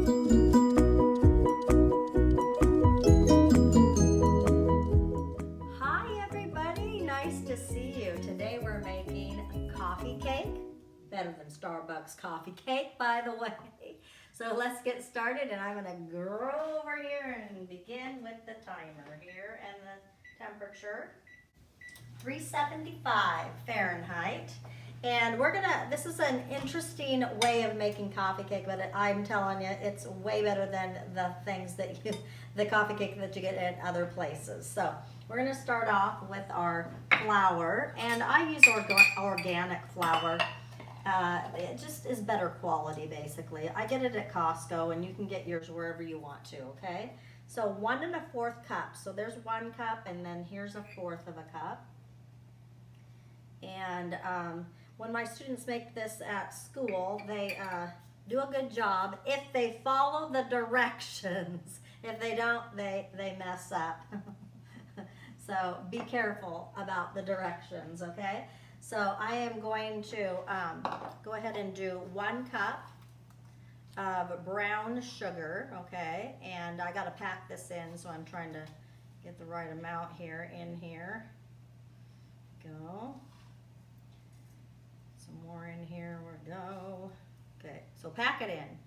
Hi everybody, nice to see you. Today we're making a coffee cake. Better than Starbucks coffee cake, by the way. So let's get started, and I'm gonna go over here and begin with the timer here and the temperature. 375 Fahrenheit. And this is an interesting way of making coffee cake, but I'm telling you, it's way better than the coffee cake that you get at other places. So we're gonna start off with our flour, and I use organic flour. It just is better quality, basically. I get it at Costco, and you can get yours wherever you want to, okay? So 1 1/4 cups. So there's 1 cup, and then here's 1/4 of a cup. And when my students make this at school, they do a good job if they follow the directions. If they don't, they mess up. So be careful about the directions, okay? So I am going to go ahead and do 1 cup of brown sugar, okay? And I gotta pack this in, so I'm trying to get the right amount here in here. Go. Some more in here, we go. Okay, so pack it in.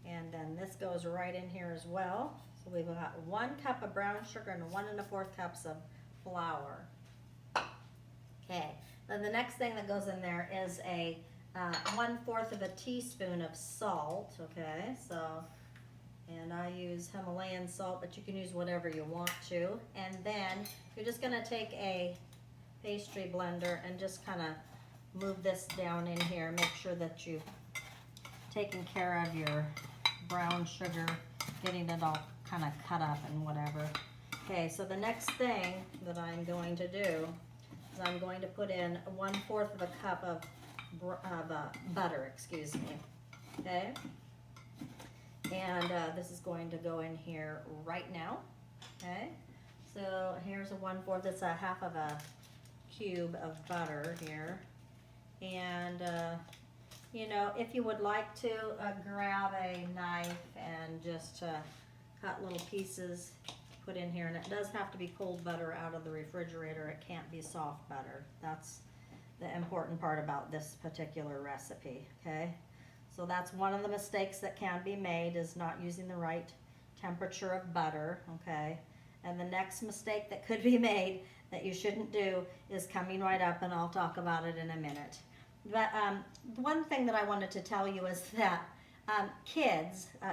And then this goes right in here as well. So we've got 1 cup of brown sugar and 1 1/4 cups of flour. Okay, then the next thing that goes in there is a 1/4 of a teaspoon of salt, okay? So, and I use Himalayan salt, but you can use whatever you want to. And then you're just gonna take a pastry blender and just kind of move this down in here. Make sure that you've taken care of your brown sugar, getting it all kind of cut up and whatever. Okay, so the next thing that I'm going to do is I'm going to put in 1/4 of a cup of butter, excuse me. Okay, and this is going to go in here right now. Okay, so here's a 1/4. It's a 1/2 of a cube of butter here. And you know, if you would like to grab a knife and just cut little pieces, put in here. And it does have to be cold butter out of the refrigerator. It can't be soft butter. That's the important part about this particular recipe, okay? So that's one of the mistakes that can be made, is not using the right temperature of butter, okay? And the next mistake that could be made that you shouldn't do is coming right up, and I'll talk about it in a minute. But one thing that I wanted to tell you is that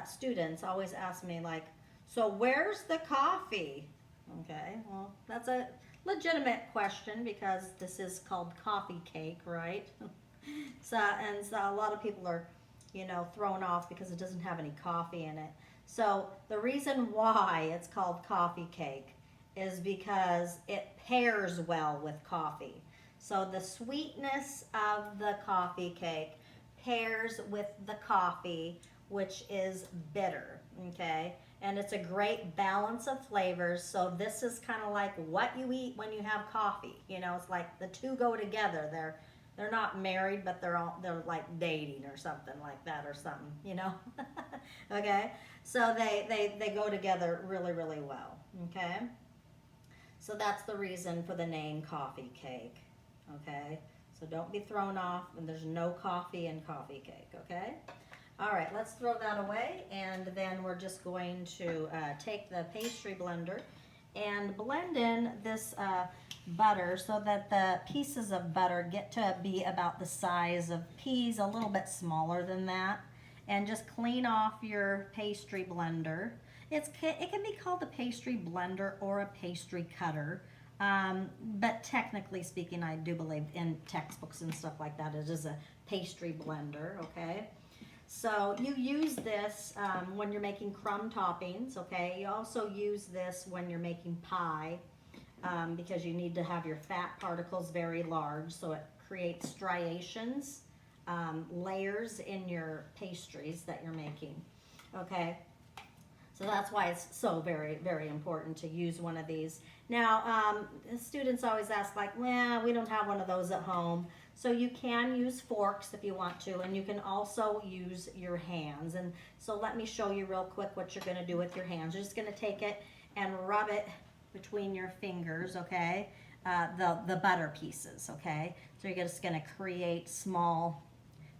students always ask me, like, so where's the coffee? Okay, well, that's a legitimate question, because this is called coffee cake, right? So a lot of people are, you know, thrown off because it doesn't have any coffee in it. So the reason why it's called coffee cake is because it pairs well with coffee. So the sweetness of the coffee cake pairs with the coffee, which is bitter, okay? And it's a great balance of flavors. So this is kind of like what you eat when you have coffee. You know, it's like the two go together. They're not married, but they're like dating or something like that, or something, you know? Okay? So they go together really, really well, okay? So that's the reason for the name coffee cake, okay? So don't be thrown off, and there's no coffee in coffee cake, okay? All right, let's throw that away, and then we're just going to take the pastry blender and blend in this butter so that the pieces of butter get to be about the size of peas, a little bit smaller than that. And just clean off your pastry blender. It can be called a pastry blender or a pastry cutter, but technically speaking, I do believe in textbooks and stuff like that, it is a pastry blender, okay? So you use this when you're making crumb toppings, okay? You also use this when you're making pie, because you need to have your fat particles very large, so it creates striations, layers in your pastries that you're making, okay? So that's why it's so very, very important to use one of these. Now, students always ask, like, well, we don't have one of those at home. So you can use forks if you want to, and you can also use your hands. And so let me show you real quick what you're gonna do with your hands. You're just gonna take it and rub it between your fingers, okay? The butter pieces, okay? So you're just gonna create small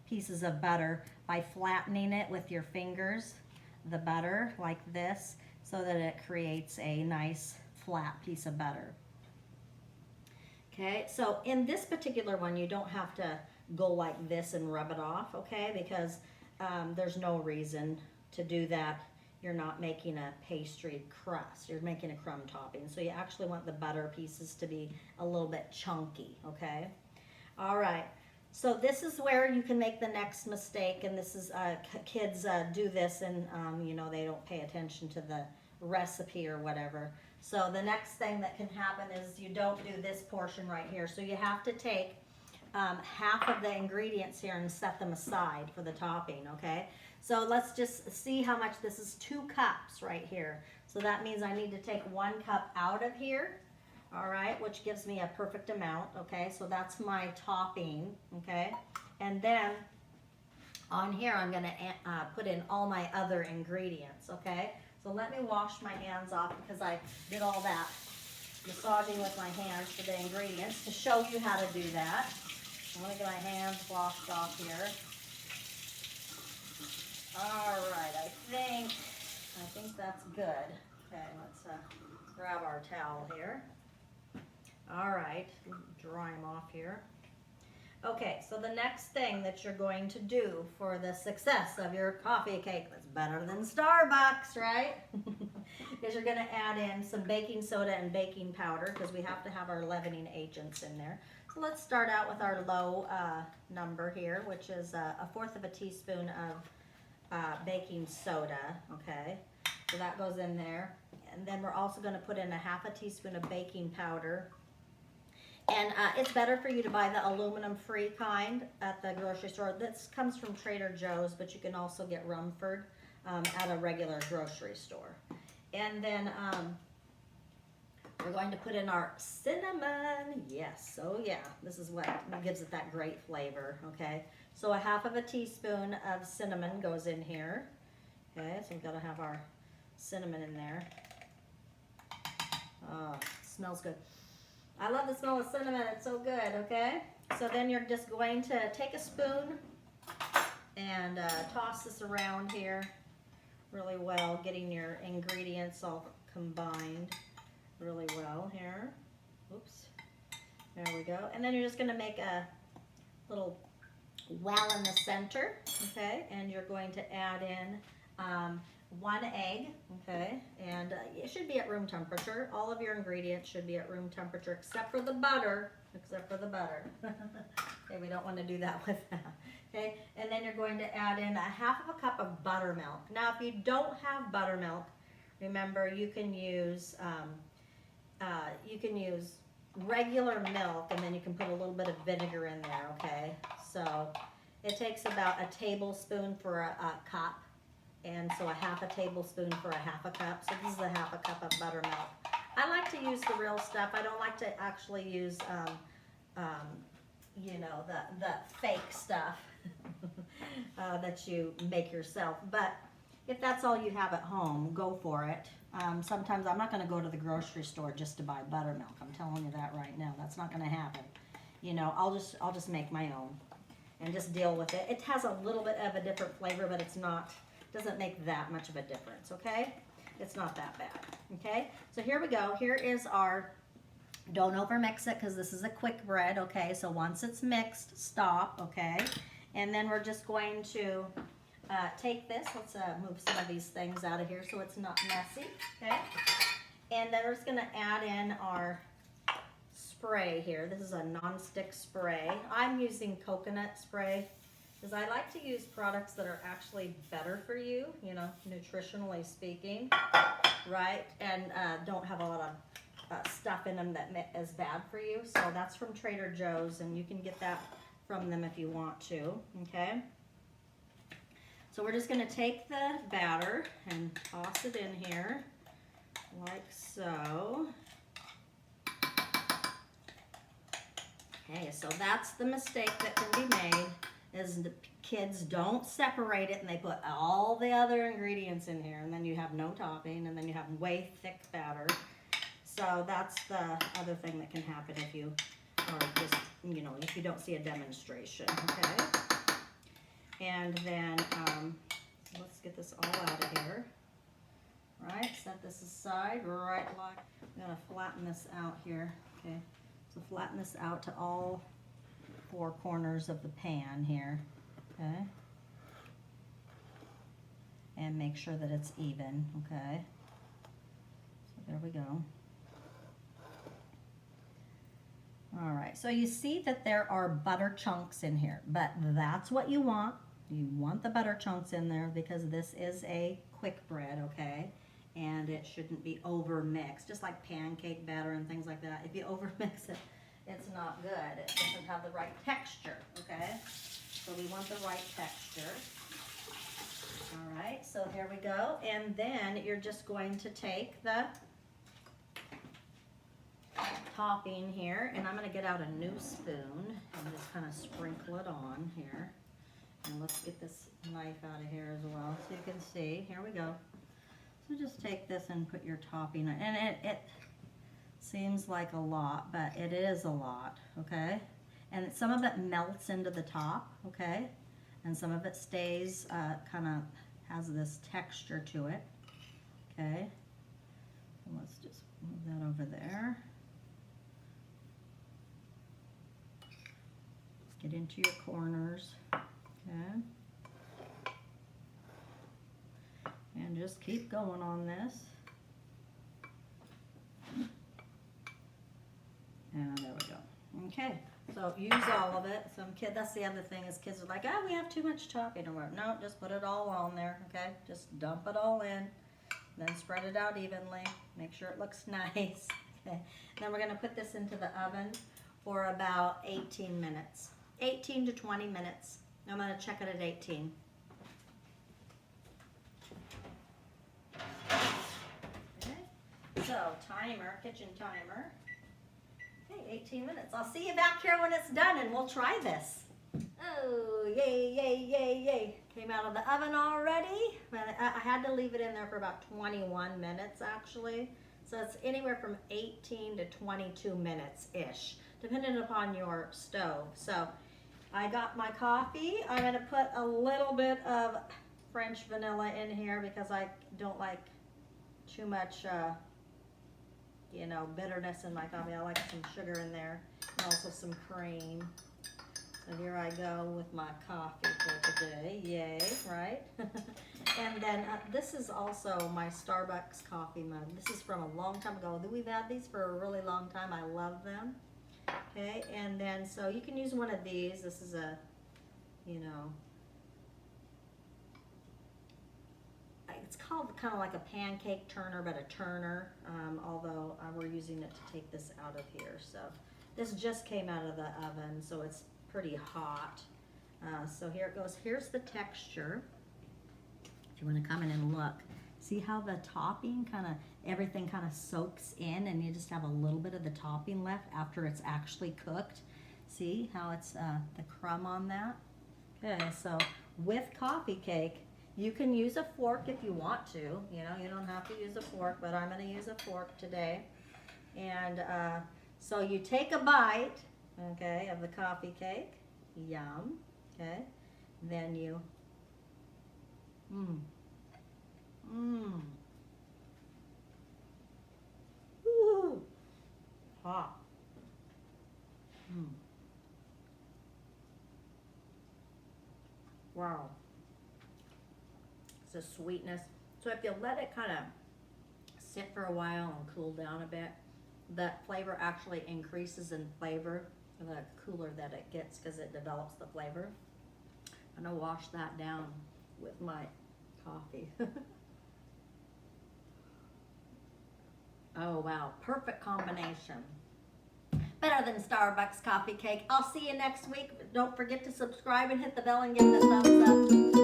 pieces of butter by flattening it with your fingers, the butter like this, so that it creates a nice flat piece of butter. Okay, so in this particular one, you don't have to go like this and rub it off, okay? Because there's no reason to do that. You're not making a pastry crust. You're making a crumb topping. So you actually want the butter pieces to be a little bit chunky, okay? All right, so this is where you can make the next mistake, and this is, kids do this and, you know, they don't pay attention to the recipe or whatever. So the next thing that can happen is you don't do this portion right here. So you have to take half of the ingredients here and set them aside for the topping, okay? So let's just see how much this is. 2 cups right here. So that means I need to take 1 cup out of here, all right, which gives me a perfect amount, okay? So that's my topping, okay? And then on here, I'm gonna put in all my other ingredients, okay? So let me wash my hands off because I did all that massaging with my hands for the ingredients to show you how to do that. I'm gonna get my hands washed off here. All right, I think that's good. Okay, let's grab our towel here. All right, dry them off here. Okay, so the next thing that you're going to do for the success of your coffee cake that's better than Starbucks, right? Is you're gonna add in some baking soda and baking powder because we have to have our leavening agents in there. So let's start out with our low number here, which is 1/4 of a teaspoon of baking soda, okay? So that goes in there. And then we're also gonna put in 1/2 teaspoon of baking powder. And it's better for you to buy the aluminum-free kind at the grocery store. This comes from Trader Joe's, but you can also get Rumford at a regular grocery store. And then we're going to put in our cinnamon. Yes, oh yeah, this is what gives it that great flavor, okay? So 1/2 teaspoon of cinnamon goes in here. Okay, so we've got to have our cinnamon in there. Oh, it smells good. I love the smell of cinnamon, it's so good, okay? So then you're just going to take a spoon and toss this around here really well, getting your ingredients all combined really well here. Oops, there we go. And then you're just gonna make a little well in the center, okay? And you're going to add in 1 egg, okay, and it should be at room temperature. All of your ingredients should be at room temperature except for the butter, Okay, we don't want to do that with that, okay? And then you're going to add in 1/2 cup of buttermilk. Now, if you don't have buttermilk, remember you can use regular milk, and then you can put a little bit of vinegar in there, okay? So it takes about 1 tablespoon for a cup. And so 1/2 tablespoon for 1/2 cup. So this is 1/2 cup of buttermilk. I like to use the real stuff. I don't like to actually use, you know, the fake stuff that you make yourself. But if that's all you have at home, go for it. Sometimes I'm not going to go to the grocery store just to buy buttermilk. I'm telling you that right now. That's not going to happen. You know, I'll just make my own and just deal with it. It has a little bit of a different flavor, but it's not. Doesn't make that much of a difference, okay? It's not that bad, okay? So here we go. Here is our, don't overmix it because this is a quick bread, okay? So once it's mixed, stop, okay? And then we're just going to take this. Let's move some of these things out of here so it's not messy, okay? And then we're just gonna add in our spray here. This is a non-stick spray. I'm using coconut spray, because I like to use products that are actually better for you, you know, nutritionally speaking, right? And don't have a lot of stuff in them that is bad for you. So that's from Trader Joe's, and you can get that from them if you want to, okay? So we're just gonna take the batter and toss it in here, like so. Okay, so that's the mistake that can be made, is the kids don't separate it and they put all the other ingredients in here, and then you have no topping, and then you have way thick batter. So that's the other thing that can happen if you are just, you know, if you don't see a demonstration, okay? And then let's get this all out of here. Right, set this aside, right like, I'm gonna flatten this out here, okay? So flatten this out to all 4 corners of the pan here, okay? And make sure that it's even, okay? So there we go. All right, so you see that there are butter chunks in here, but that's what you want. You want the butter chunks in there because this is a quick bread, okay? And it shouldn't be over mixed, just like pancake batter and things like that. If you over mix it, it's not good. It doesn't have the right texture, okay? So we want the right texture. All right, so here we go. And then you're just going to take the topping here, and I'm going to get out a new spoon and just kind of sprinkle it on here. And let's get this knife out of here as well so you can see. Here we go. So just take this and put your topping on. And it seems like a lot, but it is a lot, okay? And some of it melts into the top, okay? And some of it stays, kind of has this texture to it, okay? And let's just move that over there. Get into your corners, okay? And just keep going on this. And there we go. Okay, so use all of it. That's the other thing is kids are like, oh, we have too much topping or whatever. No, just put it all on there, okay? Just dump it all in, then spread it out evenly. Make sure it looks nice, okay? Then we're gonna put this into the oven for about 18 minutes. 18 to 20 minutes. I'm gonna check it at 18. Okay, so timer, kitchen timer. Okay, 18 minutes. I'll see you back here when it's done and we'll try this. Oh, yay, yay, yay, yay. Came out of the oven already. I had to leave it in there for about 21 minutes actually. So it's anywhere from 18 to 22 minutes-ish, depending upon your stove. So I got my coffee. I'm gonna put a little bit of French vanilla in here because I don't like too much, you know, bitterness in my coffee. I like some sugar in there and also some cream. So here I go with my coffee for today. Yay, right? And then this is also my Starbucks coffee mug. This is from a long time ago. We've had these for a really long time. I love them. Okay, and then so you can use one of these. This is a, you know, it's called kind of like a pancake turner, but a turner, although we're using it to take this out of here. So this just came out of the oven, so it's pretty hot. So here it goes. Here's the texture. If you want to come in and look, see how the topping everything kind of soaks in and you just have a little bit of the topping left after it's actually cooked. See how it's the crumb on that? Okay, so with coffee cake, you can use a fork if you want to. You know, you don't have to use a fork, but I'm going to use a fork today. And so you take a bite, okay, of the coffee cake. Yum. Okay. Then you, Woo. Hot. Wow. It's a sweetness. So if you let it kind of sit for a while and cool down a bit, that flavor actually increases in flavor the cooler that it gets because it develops the flavor. I'm gonna wash that down with my coffee. Oh wow, perfect combination. Better than Starbucks coffee cake. I'll see you next week. Don't forget to subscribe and hit the bell and give it a thumbs up.